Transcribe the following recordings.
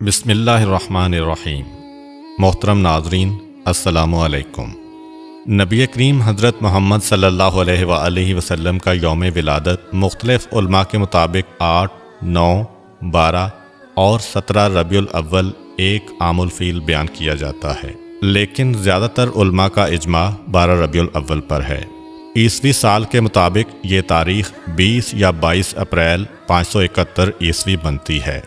بسم اللہ الرحمن الرحیم۔ محترم ناظرین، السلام علیکم۔ نبی کریم حضرت محمد صلی اللہ علیہ وآلہ وسلم کا یوم ولادت مختلف علماء کے مطابق 8، 9، 12 اور 17 ربیع الاول ایک عام الفیل بیان کیا جاتا ہے، لیکن زیادہ تر علماء کا اجماع 12 ربیع الاول پر ہے۔ عیسوی سال کے مطابق یہ تاریخ 20 یا 22 اپریل 571 عیسوی بنتی ہے،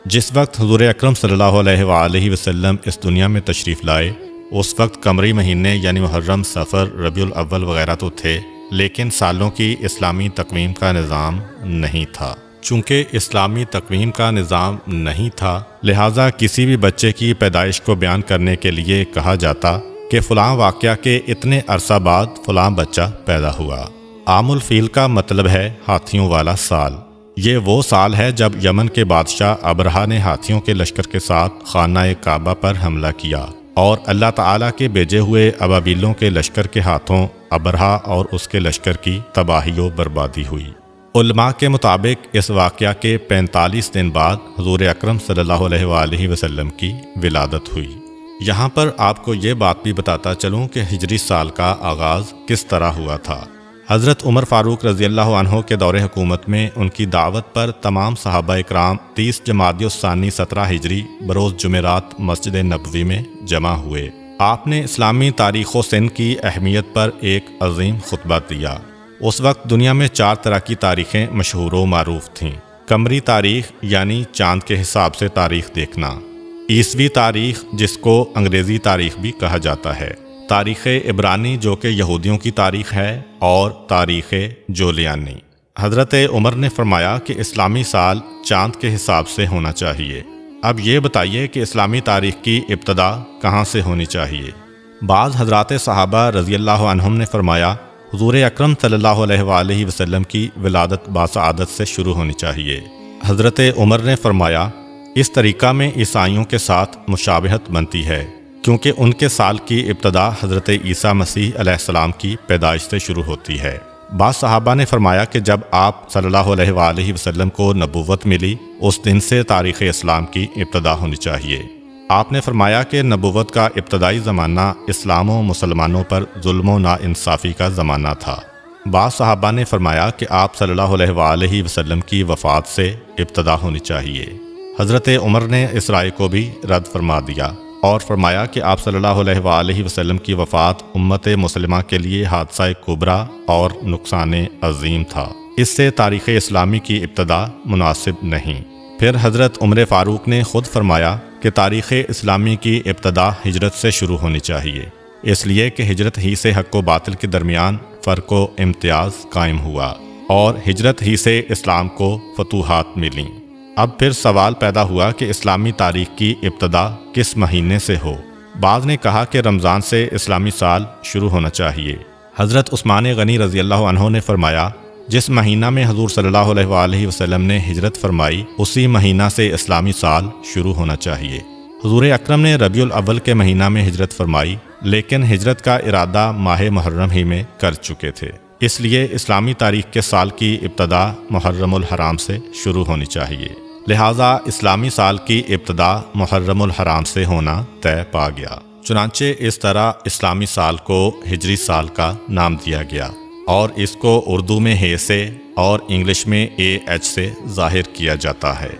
جس وقت حضور اکرم صلی اللہ علیہ وآلہ وسلم اس دنیا میں تشریف لائے۔ اس وقت قمری مہینے یعنی محرم، صفر، ربیع الاول وغیرہ تو تھے، لیکن سالوں کی اسلامی تقویم کا نظام نہیں تھا۔ چونکہ اسلامی تقویم کا نظام نہیں تھا، لہٰذا کسی بھی بچے کی پیدائش کو بیان کرنے کے لیے کہا جاتا کہ فلاں واقعہ کے اتنے عرصہ بعد فلاں بچہ پیدا ہوا۔ عام الفیل کا مطلب ہے ہاتھیوں والا سال۔ یہ وہ سال ہے جب یمن کے بادشاہ ابرہا نے ہاتھیوں کے لشکر کے ساتھ خانہ کعبہ پر حملہ کیا اور اللہ تعالیٰ کے بھیجے ہوئے ابابیلوں کے لشکر کے ہاتھوں ابرہا اور اس کے لشکر کی تباہی و بربادی ہوئی۔ علماء کے مطابق اس واقعہ کے 45 دن بعد حضور اکرم صلی اللہ علیہ وآلہ وسلم کی ولادت ہوئی۔ یہاں پر آپ کو یہ بات بھی بتاتا چلوں کہ ہجری سال کا آغاز کس طرح ہوا تھا۔ حضرت عمر فاروق رضی اللہ عنہ کے دور حکومت میں ان کی دعوت پر تمام صحابہ اکرام 30 جمادی الثانی 17 ہجری بروز جمعرات مسجد نبوی میں جمع ہوئے۔ آپ نے اسلامی تاریخ و سن کی اہمیت پر ایک عظیم خطبہ دیا۔ اس وقت دنیا میں 4 طرح کی تاریخیں مشہور و معروف تھیں۔ قمری تاریخ یعنی چاند کے حساب سے تاریخ دیکھنا، عیسوی تاریخ جس کو انگریزی تاریخ بھی کہا جاتا ہے، تاریخ عبرانی جو کہ یہودیوں کی تاریخ ہے، اور تاریخ جولیانی۔ حضرت عمر نے فرمایا کہ اسلامی سال چاند کے حساب سے ہونا چاہیے۔ اب یہ بتائیے کہ اسلامی تاریخ کی ابتدا کہاں سے ہونی چاہیے؟ بعض حضرات صحابہ رضی اللہ عنہم نے فرمایا حضور اکرم صلی اللہ علیہ وآلہ وسلم کی ولادت باسعادت سے شروع ہونی چاہیے۔ حضرت عمر نے فرمایا اس طریقہ میں عیسائیوں کے ساتھ مشابہت بنتی ہے، کیونکہ ان کے سال کی ابتدا حضرت عیسیٰ مسیح علیہ السلام کی پیدائش سے شروع ہوتی ہے۔ بعض صحابہ نے فرمایا کہ جب آپ صلی اللہ علیہ وآلہ وسلم کو نبوت ملی، اس دن سے تاریخ اسلام کی ابتدا ہونی چاہیے۔ آپ نے فرمایا کہ نبوت کا ابتدائی زمانہ اسلام و مسلمانوں پر ظلم و ناانصافی کا زمانہ تھا۔ بعض صحابہ نے فرمایا کہ آپ صلی اللہ علیہ وآلہ وسلم کی وفات سے ابتدا ہونی چاہیے۔ حضرت عمر نے اس رائے کو بھی رد فرما دیا اور فرمایا کہ آپ صلی اللہ علیہ وآلہ وسلم کی وفات امت مسلمہ کے لیے حادثہ کبریٰ اور نقصان عظیم تھا، اس سے تاریخ اسلامی کی ابتدا مناسب نہیں۔ پھر حضرت عمر فاروق نے خود فرمایا کہ تاریخ اسلامی کی ابتدا ہجرت سے شروع ہونی چاہیے، اس لیے کہ ہجرت ہی سے حق و باطل کے درمیان فرق و امتیاز قائم ہوا اور ہجرت ہی سے اسلام کو فتوحات ملیں۔ اب پھر سوال پیدا ہوا کہ اسلامی تاریخ کی ابتدا کس مہینے سے ہو؟ بعض نے کہا کہ رمضان سے اسلامی سال شروع ہونا چاہیے۔ حضرت عثمان غنی رضی اللہ عنہ نے فرمایا جس مہینہ میں حضور صلی اللہ علیہ وآلہ وسلم نے ہجرت فرمائی، اسی مہینہ سے اسلامی سال شروع ہونا چاہیے۔ حضور اکرم نے ربیع الاول کے مہینہ میں ہجرت فرمائی، لیکن ہجرت کا ارادہ ماہ محرم ہی میں کر چکے تھے، اس لیے اسلامی تاریخ کے سال کی ابتدا محرم الحرام سے شروع ہونی چاہیے۔ لہٰذا اسلامی سال کی ابتدا محرم الحرام سے ہونا طے پا گیا۔ چنانچہ اس طرح اسلامی سال کو ہجری سال کا نام دیا گیا، اور اس کو اردو میں ہے سے اور انگلش میں AH سے ظاہر کیا جاتا ہے۔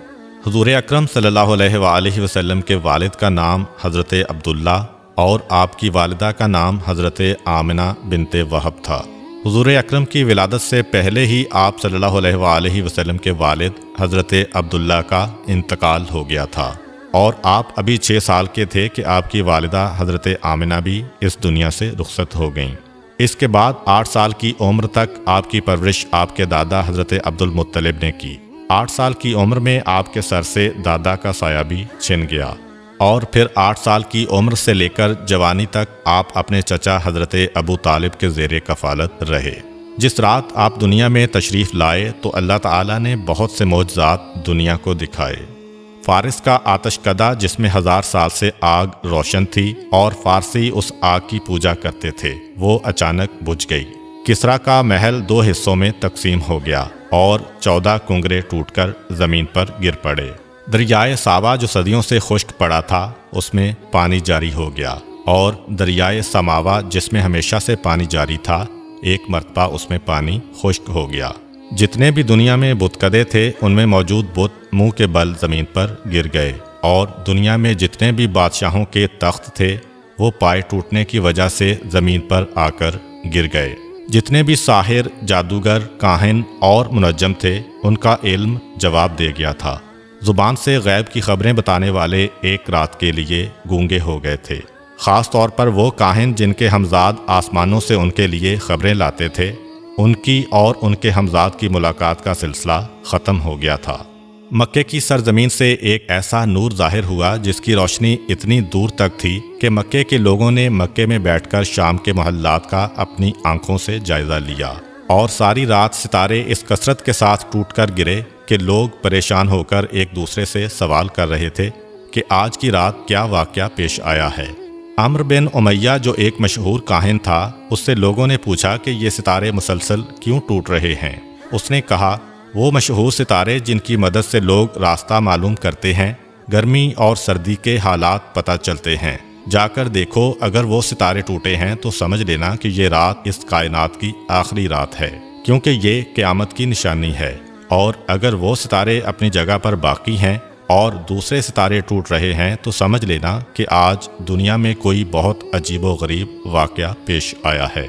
حضور اکرم صلی اللہ علیہ وآلہ وسلم کے والد کا نام حضرت عبداللہ اور آپ کی والدہ کا نام حضرت آمنہ بنت وہب تھا۔ حضور اکرم کی ولادت سے پہلے ہی آپ صلی اللہ علیہ وآلہ وسلم کے والد حضرت عبداللہ کا انتقال ہو گیا تھا، اور آپ ابھی 6 سال کے تھے کہ آپ کی والدہ حضرت آمنہ بھی اس دنیا سے رخصت ہو گئیں۔ اس کے بعد 8 سال کی عمر تک آپ کی پرورش آپ کے دادا حضرت عبدالمطلب نے کی۔ 8 سال کی عمر میں آپ کے سر سے دادا کا سایہ بھی چھن گیا، اور پھر 8 سال کی عمر سے لے کر جوانی تک آپ اپنے چچا حضرت ابو طالب کے زیر کفالت رہے۔ جس رات آپ دنیا میں تشریف لائے تو اللہ تعالیٰ نے بہت سے معجزات دنیا کو دکھائے۔ فارس کا آتش کدہ جس میں 1000 سال سے آگ روشن تھی اور فارسی اس آگ کی پوجا کرتے تھے، وہ اچانک بجھ گئی۔ کسریٰ کا محل 2 حصوں میں تقسیم ہو گیا اور 14 کنگرے ٹوٹ کر زمین پر گر پڑے۔ دریائے ساوا جو صدیوں سے خشک پڑا تھا اس میں پانی جاری ہو گیا، اور دریائے سماوا جس میں ہمیشہ سے پانی جاری تھا ایک مرتبہ اس میں پانی خشک ہو گیا۔ جتنے بھی دنیا میں بتکدے تھے ان میں موجود بت منہ کے بل زمین پر گر گئے، اور دنیا میں جتنے بھی بادشاہوں کے تخت تھے وہ پائے ٹوٹنے کی وجہ سے زمین پر آ کر گر گئے۔ جتنے بھی ساحر، جادوگر، کاہن اور منجم تھے ان کا علم جواب دے گیا تھا۔ زبان سے غیب کی خبریں بتانے والے ایک رات کے لیے گونگے ہو گئے تھے، خاص طور پر وہ کاہن جن کے ہمزاد آسمانوں سے ان کے لیے خبریں لاتے تھے، ان کی اور ان کے ہمزاد کی ملاقات کا سلسلہ ختم ہو گیا تھا۔ مکے کی سرزمین سے ایک ایسا نور ظاہر ہوا جس کی روشنی اتنی دور تک تھی کہ مکے کے لوگوں نے مکے میں بیٹھ کر شام کے محلات کا اپنی آنکھوں سے جائزہ لیا، اور ساری رات ستارے اس کثرت کے ساتھ ٹوٹ کر گرے کہ لوگ پریشان ہو کر ایک دوسرے سے سوال کر رہے تھے کہ آج کی رات کیا واقعہ پیش آیا ہے۔ عمرو بن امیہ جو ایک مشہور کاہن تھا، اس سے لوگوں نے پوچھا کہ یہ ستارے مسلسل کیوں ٹوٹ رہے ہیں؟ اس نے کہا، وہ مشہور ستارے جن کی مدد سے لوگ راستہ معلوم کرتے ہیں، گرمی اور سردی کے حالات پتہ چلتے ہیں، جا کر دیکھو، اگر وہ ستارے ٹوٹے ہیں تو سمجھ لینا کہ یہ رات اس کائنات کی آخری رات ہے، کیونکہ یہ قیامت کی نشانی ہے، اور اگر وہ ستارے اپنی جگہ پر باقی ہیں اور دوسرے ستارے ٹوٹ رہے ہیں تو سمجھ لینا کہ آج دنیا میں کوئی بہت عجیب و غریب واقعہ پیش آیا ہے۔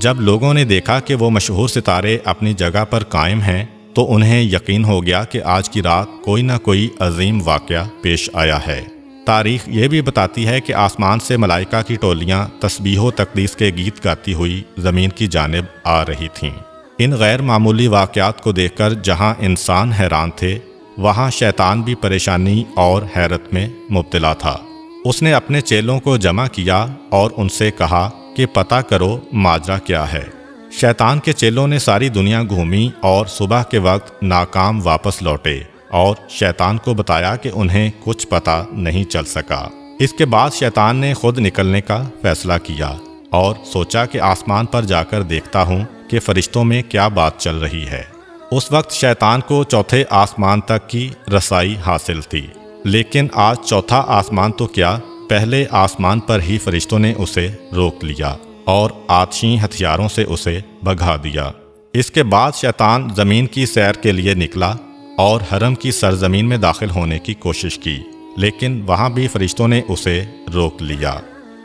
جب لوگوں نے دیکھا کہ وہ مشہور ستارے اپنی جگہ پر قائم ہیں تو انہیں یقین ہو گیا کہ آج کی رات کوئی نہ کوئی عظیم واقعہ پیش آیا ہے۔ تاریخ یہ بھی بتاتی ہے کہ آسمان سے ملائکہ کی ٹولیاں تسبیح و تقدیس کے گیت گاتی ہوئی زمین کی جانب آ رہی تھیں۔ ان غیر معمولی واقعات کو دیکھ کر جہاں انسان حیران تھے، وہاں شیطان بھی پریشانی اور حیرت میں مبتلا تھا۔ اس نے اپنے چیلوں کو جمع کیا اور ان سے کہا کہ پتہ کرو ماجرا کیا ہے۔ شیطان کے چیلوں نے ساری دنیا گھومی اور صبح کے وقت ناکام واپس لوٹے، اور شیطان کو بتایا کہ انہیں کچھ پتہ نہیں چل سکا۔ اس کے بعد شیطان نے خود نکلنے کا فیصلہ کیا اور سوچا کہ آسمان پر جا کر دیکھتا ہوں کہ فرشتوں میں کیا بات چل رہی ہے۔ اس وقت شیطان کو چوتھے آسمان تک کی رسائی حاصل تھی، لیکن آج چوتھا آسمان تو کیا، پہلے آسمان پر ہی فرشتوں نے اسے روک لیا اور آتشی ہتھیاروں سے اسے بھگا دیا۔ اس کے بعد شیطان زمین کی سیر کے لیے نکلا اور حرم کی سرزمین میں داخل ہونے کی کوشش کی، لیکن وہاں بھی فرشتوں نے اسے روک لیا۔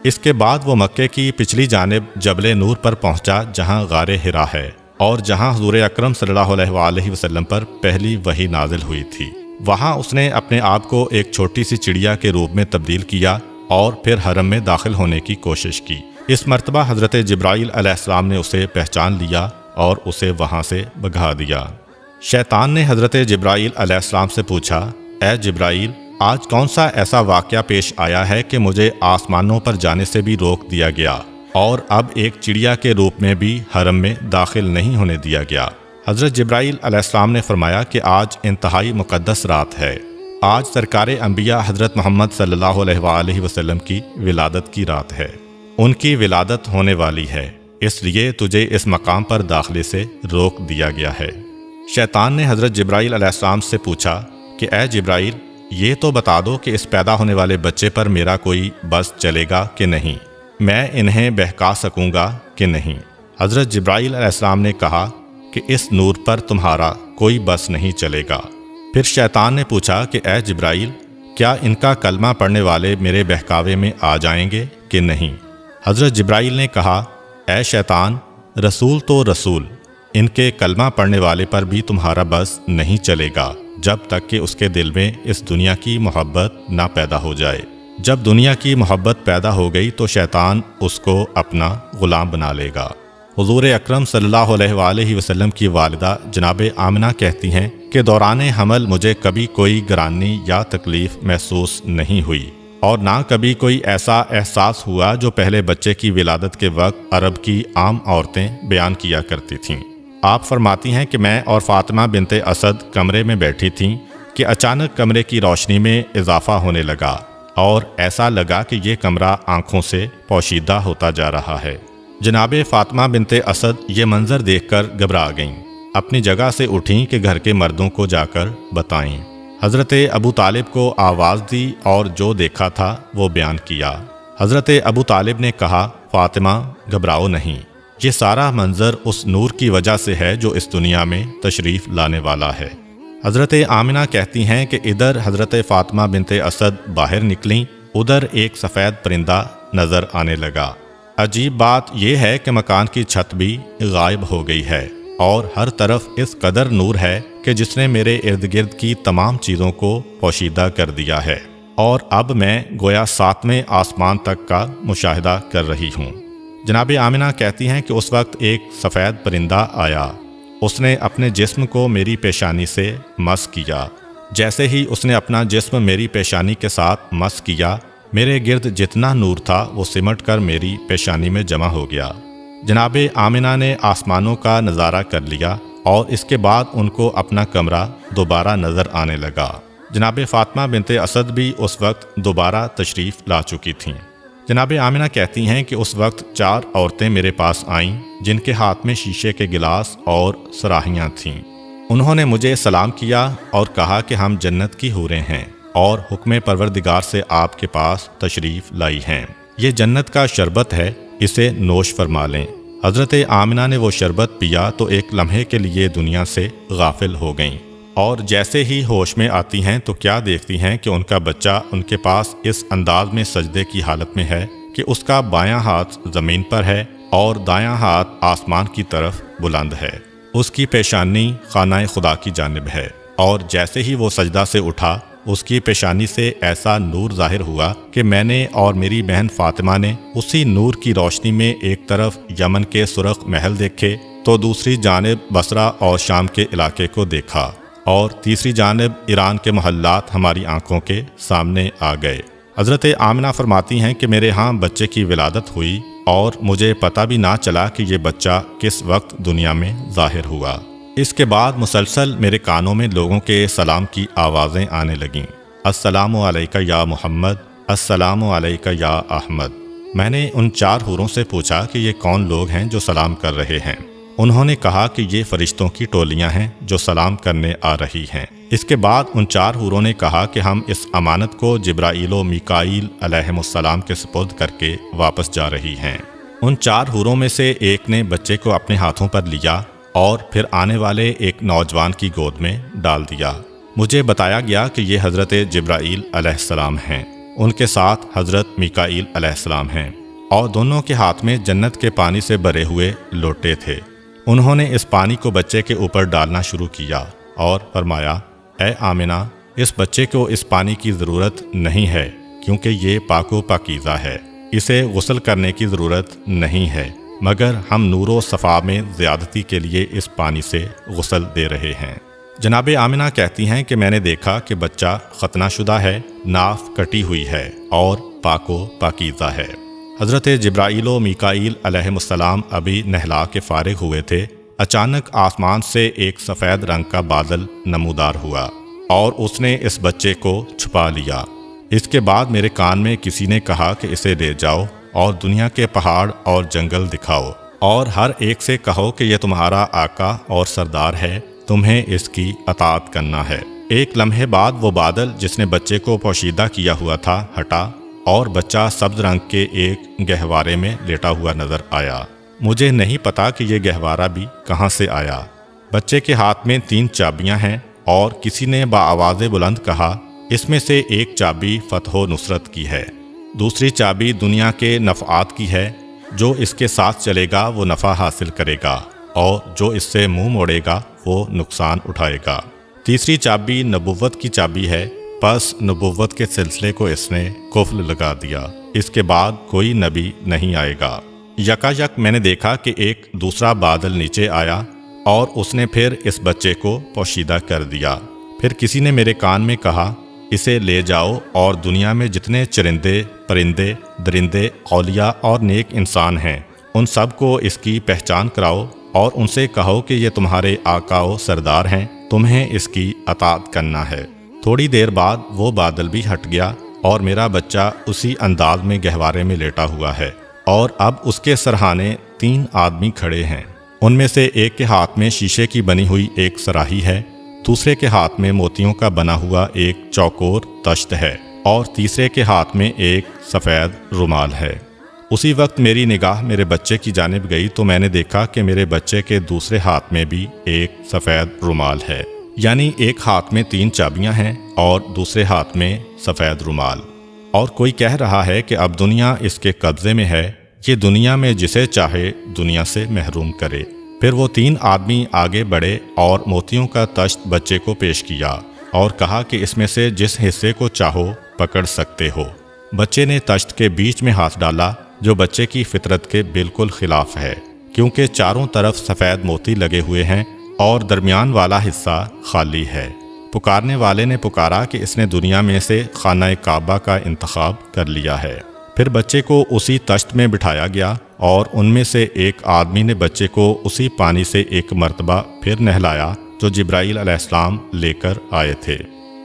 اس کے بعد وہ مکے کی پچھلی جانب جبل نور پر پہنچا جہاں غار حرا ہے اور جہاں حضور اکرم صلی اللہ علیہ وآلہ وسلم پر پہلی وحی نازل ہوئی تھی۔ وہاں اس نے اپنے آپ کو ایک چھوٹی سی چڑیا کے روپ میں تبدیل کیا اور پھر حرم میں داخل ہونے کی کوشش کی۔ اس مرتبہ حضرت جبرائیل علیہ السلام نے اسے پہچان لیا اور اسے وہاں سے بھگا دیا۔ شیطان نے حضرت جبرائیل علیہ السلام سے پوچھا، اے جبرائیل، آج کون سا ایسا واقعہ پیش آیا ہے کہ مجھے آسمانوں پر جانے سے بھی روک دیا گیا اور اب ایک چڑیا کے روپ میں بھی حرم میں داخل نہیں ہونے دیا گیا؟ حضرت جبرائیل علیہ السلام نے فرمایا کہ آج انتہائی مقدس رات ہے، آج سرکار انبیاء حضرت محمد صلی اللہ علیہ وآلہ وسلم کی ولادت کی رات ہے، ان کی ولادت ہونے والی ہے، اس لیے تجھے اس مقام پر داخلے سے روک دیا گیا ہے۔ شیطان نے حضرت جبرائیل علیہ السلام سے پوچھا کہ اے جبرائیل، یہ تو بتا دو کہ اس پیدا ہونے والے بچے پر میرا کوئی بس چلے گا کہ نہیں، میں انہیں بہکا سکوں گا کہ نہیں؟ حضرت جبرائیل علیہ السلام نے کہا کہ اس نور پر تمہارا کوئی بس نہیں چلے گا۔ پھر شیطان نے پوچھا کہ اے جبرائیل، کیا ان کا کلمہ پڑھنے والے میرے بہکاوے میں آ جائیں گے کہ نہیں؟ حضرت جبرائیل نے کہا، اے شیطان، رسول تو رسول، ان کے کلمہ پڑھنے والے پر بھی تمہارا بس نہیں چلے گا جب تک کہ اس کے دل میں اس دنیا کی محبت نہ پیدا ہو جائے۔ جب دنیا کی محبت پیدا ہو گئی تو شیطان اس کو اپنا غلام بنا لے گا۔ حضور اکرم صلی اللہ علیہ وآلہ وسلم کی والدہ جناب آمنہ کہتی ہیں کہ دوران حمل مجھے کبھی کوئی گرانی یا تکلیف محسوس نہیں ہوئی، اور نہ کبھی کوئی ایسا احساس ہوا جو پہلے بچے کی ولادت کے وقت عرب کی عام عورتیں بیان کیا کرتی تھیں۔ آپ فرماتی ہیں کہ میں اور فاطمہ بنت اسد کمرے میں بیٹھی تھیں کہ اچانک کمرے کی روشنی میں اضافہ ہونے لگا اور ایسا لگا کہ یہ کمرہ آنکھوں سے پوشیدہ ہوتا جا رہا ہے۔ جناب فاطمہ بنت اسد یہ منظر دیکھ کر گھبرا گئیں، اپنی جگہ سے اٹھیں کہ گھر کے مردوں کو جا کر بتائیں۔ حضرت ابو طالب کو آواز دی اور جو دیکھا تھا وہ بیان کیا۔ حضرت ابو طالب نے کہا، فاطمہ گھبراؤ نہیں، یہ سارا منظر اس نور کی وجہ سے ہے جو اس دنیا میں تشریف لانے والا ہے۔ حضرت آمنہ کہتی ہیں کہ ادھر حضرت فاطمہ بنت اسد باہر نکلیں، ادھر ایک سفید پرندہ نظر آنے لگا۔ عجیب بات یہ ہے کہ مکان کی چھت بھی غائب ہو گئی ہے اور ہر طرف اس قدر نور ہے کہ جس نے میرے ارد گرد کی تمام چیزوں کو پوشیدہ کر دیا ہے، اور اب میں گویا 7ویں آسمان تک کا مشاہدہ کر رہی ہوں۔ جناب آمنہ کہتی ہیں کہ اس وقت ایک سفید پرندہ آیا، اس نے اپنے جسم کو میری پیشانی سے مس کیا۔ جیسے ہی اس نے اپنا جسم میری پیشانی کے ساتھ مس کیا، میرے گرد جتنا نور تھا وہ سمٹ کر میری پیشانی میں جمع ہو گیا۔ جناب آمنہ نے آسمانوں کا نظارہ کر لیا اور اس کے بعد ان کو اپنا کمرہ دوبارہ نظر آنے لگا۔ جناب فاطمہ بنت اسد بھی اس وقت دوبارہ تشریف لا چکی تھیں۔ جناب آمنہ کہتی ہیں کہ اس وقت 4 عورتیں میرے پاس آئیں جن کے ہاتھ میں شیشے کے گلاس اور صراحیاں تھیں۔ انہوں نے مجھے سلام کیا اور کہا کہ ہم جنت کی حوریں ہیں اور حکم پروردگار سے آپ کے پاس تشریف لائی ہیں۔ یہ جنت کا شربت ہے، اسے نوش فرما لیں۔ حضرت آمنہ نے وہ شربت پیا تو ایک لمحے کے لیے دنیا سے غافل ہو گئیں، اور جیسے ہی ہوش میں آتی ہیں تو کیا دیکھتی ہیں کہ ان کا بچہ ان کے پاس اس انداز میں سجدے کی حالت میں ہے کہ اس کا بایاں ہاتھ زمین پر ہے اور دایاں ہاتھ آسمان کی طرف بلند ہے۔ اس کی پیشانی خانہ خدا کی جانب ہے، اور جیسے ہی وہ سجدہ سے اٹھا اس کی پیشانی سے ایسا نور ظاہر ہوا کہ میں نے اور میری بہن فاطمہ نے اسی نور کی روشنی میں ایک طرف یمن کے سرخ محل دیکھے تو دوسری جانب بصرہ اور شام کے علاقے کو دیکھا، اور تیسری جانب ایران کے محلات ہماری آنکھوں کے سامنے آ گئے۔ حضرت آمنہ فرماتی ہیں کہ میرے ہاں بچے کی ولادت ہوئی اور مجھے پتہ بھی نہ چلا کہ یہ بچہ کس وقت دنیا میں ظاہر ہوا۔ اس کے بعد مسلسل میرے کانوں میں لوگوں کے سلام کی آوازیں آنے لگیں، السلام علیکہ یا محمد، السلام علیکہ یا احمد۔ میں نے ان 4 حوروں سے پوچھا کہ یہ کون لوگ ہیں جو سلام کر رہے ہیں؟ انہوں نے کہا کہ یہ فرشتوں کی ٹولیاں ہیں جو سلام کرنے آ رہی ہیں۔ اس کے بعد ان 4 حوروں نے کہا کہ ہم اس امانت کو جبرائیل و میکائیل علیہم السلام کے سپرد کر کے واپس جا رہی ہیں۔ ان 4 حوروں میں سے ایک نے بچے کو اپنے ہاتھوں پر لیا اور پھر آنے والے ایک نوجوان کی گود میں ڈال دیا۔ مجھے بتایا گیا کہ یہ حضرت جبرائیل علیہ السلام ہیں، ان کے ساتھ حضرت میکائیل علیہ السلام ہیں، اور دونوں کے ہاتھ میں جنت کے پانی سے بھرے ہوئے لوٹے تھے۔ انہوں نے اس پانی کو بچے کے اوپر ڈالنا شروع کیا اور فرمایا، اے آمنہ، اس بچے کو اس پانی کی ضرورت نہیں ہے کیونکہ یہ پاک و پاکیزہ ہے، اسے غسل کرنے کی ضرورت نہیں ہے، مگر ہم نور و صفا میں زیادتی کے لیے اس پانی سے غسل دے رہے ہیں۔ جناب آمنہ کہتی ہیں کہ میں نے دیکھا کہ بچہ ختنہ شدہ ہے، ناف کٹی ہوئی ہے اور پاک و پاکیزہ ہے۔ حضرت جبرائیل و میکائیل علیہم السلام ابھی نہلا کے فارغ ہوئے تھے، اچانک آسمان سے ایک سفید رنگ کا بادل نمودار ہوا اور اس نے اس بچے کو چھپا لیا۔ اس کے بعد میرے کان میں کسی نے کہا کہ اسے لے جاؤ اور دنیا کے پہاڑ اور جنگل دکھاؤ، اور ہر ایک سے کہو کہ یہ تمہارا آقا اور سردار ہے، تمہیں اس کی اطاعت کرنا ہے۔ ایک لمحے بعد وہ بادل جس نے بچے کو پوشیدہ کیا ہوا تھا ہٹا اور بچہ سبز رنگ کے ایک گہوارے میں لیٹا ہوا نظر آیا۔ مجھے نہیں پتا کہ یہ گہوارہ بھی کہاں سے آیا۔ بچے کے ہاتھ میں 3 چابیاں ہیں اور کسی نے بآواز بلند کہا، اس میں سے ایک چابی فتح و نصرت کی ہے، دوسری چابی دنیا کے نفعات کی ہے، جو اس کے ساتھ چلے گا وہ نفع حاصل کرے گا اور جو اس سے منہ موڑے گا وہ نقصان اٹھائے گا، تیسری چابی نبوت کی چابی ہے، پس نبوت کے سلسلے کو اس نے قفل لگا دیا، اس کے بعد کوئی نبی نہیں آئے گا۔ یکا یک میں نے دیکھا کہ ایک دوسرا بادل نیچے آیا اور اس نے پھر اس بچے کو پوشیدہ کر دیا۔ پھر کسی نے میرے کان میں کہا، اسے لے جاؤ اور دنیا میں جتنے چرندے، پرندے، درندے، اولیاء اور نیک انسان ہیں ان سب کو اس کی پہچان کراؤ اور ان سے کہو کہ یہ تمہارے آقا و سردار ہیں، تمہیں اس کی اطاعت کرنا ہے۔ تھوڑی دیر بعد وہ بادل بھی ہٹ گیا اور میرا بچہ اسی انداز میں گہوارے میں لیٹا ہوا ہے، اور اب اس کے سرہانے 3 آدمی کھڑے ہیں۔ ان میں سے ایک کے ہاتھ میں شیشے کی بنی ہوئی ایک صراحی ہے، دوسرے کے ہاتھ میں موتیوں کا بنا ہوا ایک چوکور تشت ہے اور تیسرے کے ہاتھ میں ایک سفید رومال ہے۔ اسی وقت میری نگاہ میرے بچے کی جانب گئی تو میں نے دیکھا کہ میرے بچے کے دوسرے ہاتھ میں بھی ایک سفید رومال ہے، یعنی ایک ہاتھ میں 3 چابیاں ہیں اور دوسرے ہاتھ میں سفید رومال، اور کوئی کہہ رہا ہے کہ اب دنیا اس کے قبضے میں ہے، یہ دنیا میں جسے چاہے دنیا سے محروم کرے۔ پھر وہ 3 آدمی آگے بڑھے اور موتیوں کا تشت بچے کو پیش کیا اور کہا کہ اس میں سے جس حصے کو چاہو پکڑ سکتے ہو۔ بچے نے تشت کے بیچ میں ہاتھ ڈالا، جو بچے کی فطرت کے بالکل خلاف ہے، کیونکہ چاروں طرف سفید موتی لگے ہوئے ہیں اور درمیان والا حصہ خالی ہے۔ پکارنے والے نے پکارا کہ اس نے دنیا میں سے خانہ کعبہ کا انتخاب کر لیا ہے۔ پھر بچے کو اسی تشت میں بٹھایا گیا اور ان میں سے ایک آدمی نے بچے کو اسی پانی سے ایک مرتبہ پھر نہلایا جو جبرائیل علیہ السلام لے کر آئے تھے۔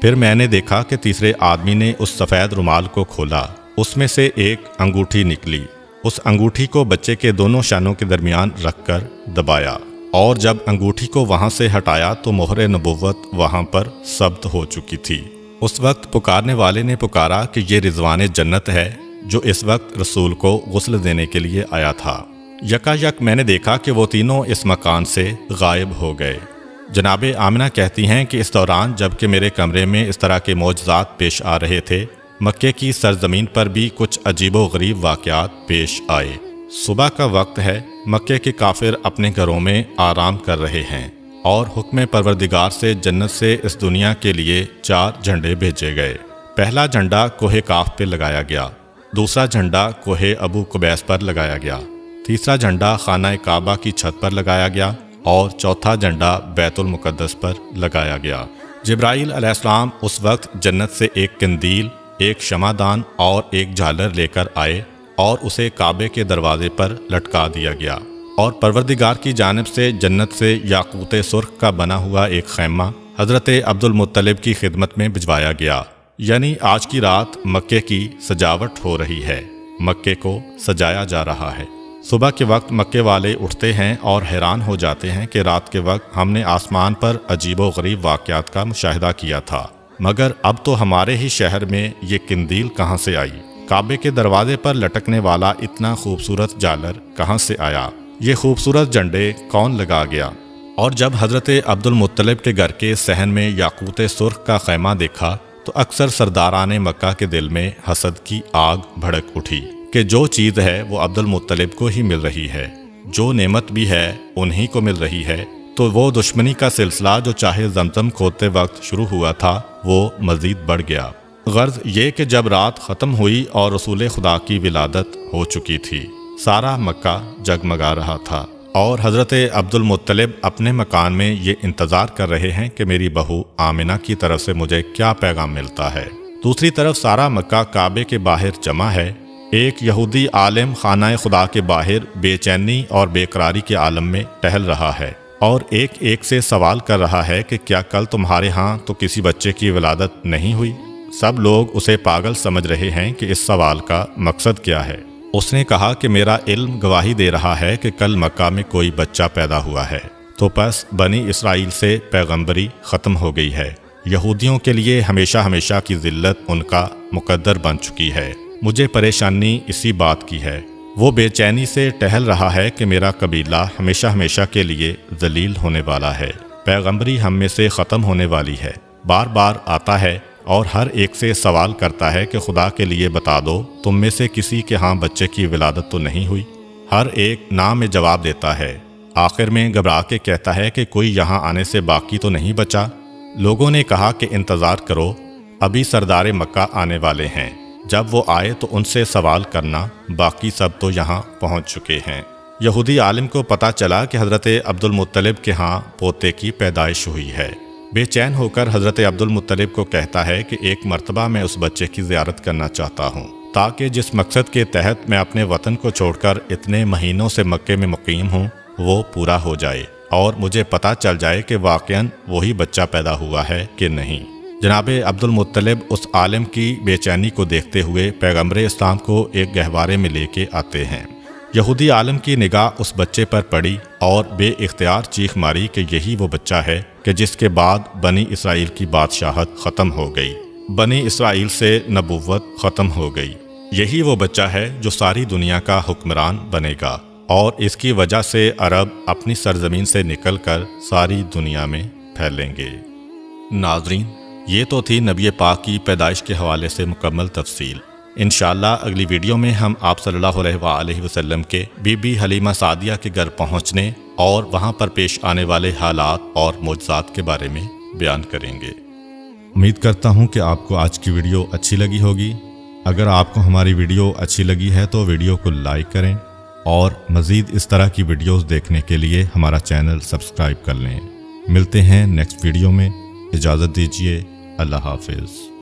پھر میں نے دیکھا کہ تیسرے آدمی نے اس سفید رومال کو کھولا، اس میں سے ایک انگوٹھی نکلی، اس انگوٹھی کو بچے کے دونوں شانوں کے درمیان رکھ کر دبایا، اور جب انگوٹھی کو وہاں سے ہٹایا تو مہر نبوت وہاں پر ثبت ہو چکی تھی۔ اس وقت پکارنے والے نے پکارا کہ یہ رضوان جنت ہے جو اس وقت رسول کو غسل دینے کے لیے آیا تھا۔ یکا یک میں نے دیکھا کہ وہ تینوں اس مکان سے غائب ہو گئے۔ جناب آمنہ کہتی ہیں کہ اس دوران جب کہ میرے کمرے میں اس طرح کے معجزات پیش آ رہے تھے، مکے کی سرزمین پر بھی کچھ عجیب و غریب واقعات پیش آئے۔ صبح کا وقت ہے، مکے کے کافر اپنے گھروں میں آرام کر رہے ہیں اور حکم پروردگار سے جنت سے اس دنیا کے لیے 4 جھنڈے بھیجے گئے۔ پہلا جھنڈا کوہ کاف پہ لگایا گیا، دوسرا جھنڈا کوہ ابو قبیس پر لگایا گیا، تیسرا جھنڈا خانہ کعبہ کی چھت پر لگایا گیا اور چوتھا جھنڈا بیت المقدس پر لگایا گیا۔ جبرائیل علیہ السلام اس وقت جنت سے ایک قندیل، ایک شمعدان اور ایک جھالر لے کر آئے اور اسے کعبے کے دروازے پر لٹکا دیا گیا، اور پروردگار کی جانب سے جنت سے یاقوت سرخ کا بنا ہوا ایک خیمہ حضرت عبد المطلب کی خدمت میں بھجوایا گیا۔ یعنی آج کی رات مکے کی سجاوٹ ہو رہی ہے، مکے کو سجایا جا رہا ہے۔ صبح کے وقت مکے والے اٹھتے ہیں اور حیران ہو جاتے ہیں کہ رات کے وقت ہم نے آسمان پر عجیب و غریب واقعات کا مشاہدہ کیا تھا، مگر اب تو ہمارے ہی شہر میں یہ قندیل کہاں سے آئی؟ کعبے کے دروازے پر لٹکنے والا اتنا خوبصورت جالر کہاں سے آیا؟ یہ خوبصورت جھنڈے کون لگا گیا؟ اور جب حضرت عبد المطلب کے گھر کے صحن میں یاقوت سرخ کا خیمہ دیکھا تو اکثر سرداران مکہ کے دل میں حسد کی آگ بھڑک اٹھی کہ جو چیز ہے وہ عبد المطلب کو ہی مل رہی ہے، جو نعمت بھی ہے انہی کو مل رہی ہے، تو وہ دشمنی کا سلسلہ جو چاہے زمزم کھودتے وقت شروع ہوا تھا وہ مزید بڑھ گیا۔ غرض یہ کہ جب رات ختم ہوئی اور رسول خدا کی ولادت ہو چکی تھی، سارا مکہ جگمگا رہا تھا، اور حضرت عبد المطلب اپنے مکان میں یہ انتظار کر رہے ہیں کہ میری بہو آمنہ کی طرف سے مجھے کیا پیغام ملتا ہے۔ دوسری طرف سارا مکہ کعبے کے باہر جمع ہے۔ ایک یہودی عالم خانہ خدا کے باہر بے چینی اور بے قراری کے عالم میں ٹہل رہا ہے اور ایک ایک سے سوال کر رہا ہے کہ کیا کل تمہارے ہاں تو کسی بچے کی ولادت نہیں ہوئی؟ سب لوگ اسے پاگل سمجھ رہے ہیں کہ اس سوال کا مقصد کیا ہے۔ اس نے کہا کہ میرا علم گواہی دے رہا ہے کہ کل مکہ میں کوئی بچہ پیدا ہوا ہے، تو پس بنی اسرائیل سے پیغمبری ختم ہو گئی ہے۔ یہودیوں کے لیے ہمیشہ ہمیشہ کی ذلت ان کا مقدر بن چکی ہے۔ مجھے پریشانی اسی بات کی ہے۔ وہ بے چینی سے ٹہل رہا ہے کہ میرا قبیلہ ہمیشہ ہمیشہ کے لیے ذلیل ہونے والا ہے، پیغمبری ہم میں سے ختم ہونے والی ہے۔ بار بار آتا ہے اور ہر ایک سے سوال کرتا ہے کہ خدا کے لیے بتا دو، تم میں سے کسی کے ہاں بچے کی ولادت تو نہیں ہوئی؟ ہر ایک نام میں جواب دیتا ہے۔ آخر میں گھبرا کے کہتا ہے کہ کوئی یہاں آنے سے باقی تو نہیں بچا؟ لوگوں نے کہا کہ انتظار کرو، ابھی سردار مکہ آنے والے ہیں، جب وہ آئے تو ان سے سوال کرنا، باقی سب تو یہاں پہنچ چکے ہیں۔ یہودی عالم کو پتہ چلا کہ حضرت عبد المطلب کے ہاں پوتے کی پیدائش ہوئی ہے۔ بے چین ہو کر حضرت عبد المطلب کو کہتا ہے کہ ایک مرتبہ میں اس بچے کی زیارت کرنا چاہتا ہوں، تاکہ جس مقصد کے تحت میں اپنے وطن کو چھوڑ کر اتنے مہینوں سے مکے میں مقیم ہوں وہ پورا ہو جائے اور مجھے پتہ چل جائے کہ واقعاً وہی بچہ پیدا ہوا ہے کہ نہیں۔ جناب عبد المطلب اس عالم کی بے چینی کو دیکھتے ہوئے پیغمبر اسلام کو ایک گہوارے میں لے کے آتے ہیں۔ یہودی عالم کی نگاہ اس بچے پر پڑی اور بے اختیار چیخ ماری کہ یہی وہ بچہ ہے کہ جس کے بعد بنی اسرائیل کی بادشاہت ختم ہو گئی، بنی اسرائیل سے نبوت ختم ہو گئی۔ یہی وہ بچہ ہے جو ساری دنیا کا حکمران بنے گا، اور اس کی وجہ سے عرب اپنی سرزمین سے نکل کر ساری دنیا میں پھیلیں گے۔ ناظرین، یہ تو تھی نبی پاک کی پیدائش کے حوالے سے مکمل تفصیل۔ انشاءاللہ اگلی ویڈیو میں ہم آپ صلی اللہ علیہ وآلہ وسلم کے بی بی حلیمہ سعدیہ کے گھر پہنچنے اور وہاں پر پیش آنے والے حالات اور معجزات کے بارے میں بیان کریں گے۔ امید کرتا ہوں کہ آپ کو آج کی ویڈیو اچھی لگی ہوگی۔ اگر آپ کو ہماری ویڈیو اچھی لگی ہے تو ویڈیو کو لائک کریں اور مزید اس طرح کی ویڈیوز دیکھنے کے لیے ہمارا چینل سبسکرائب کر لیں۔ ملتے ہیں نیکسٹ ویڈیو میں، اجازت دیجیے، اللہ حافظ۔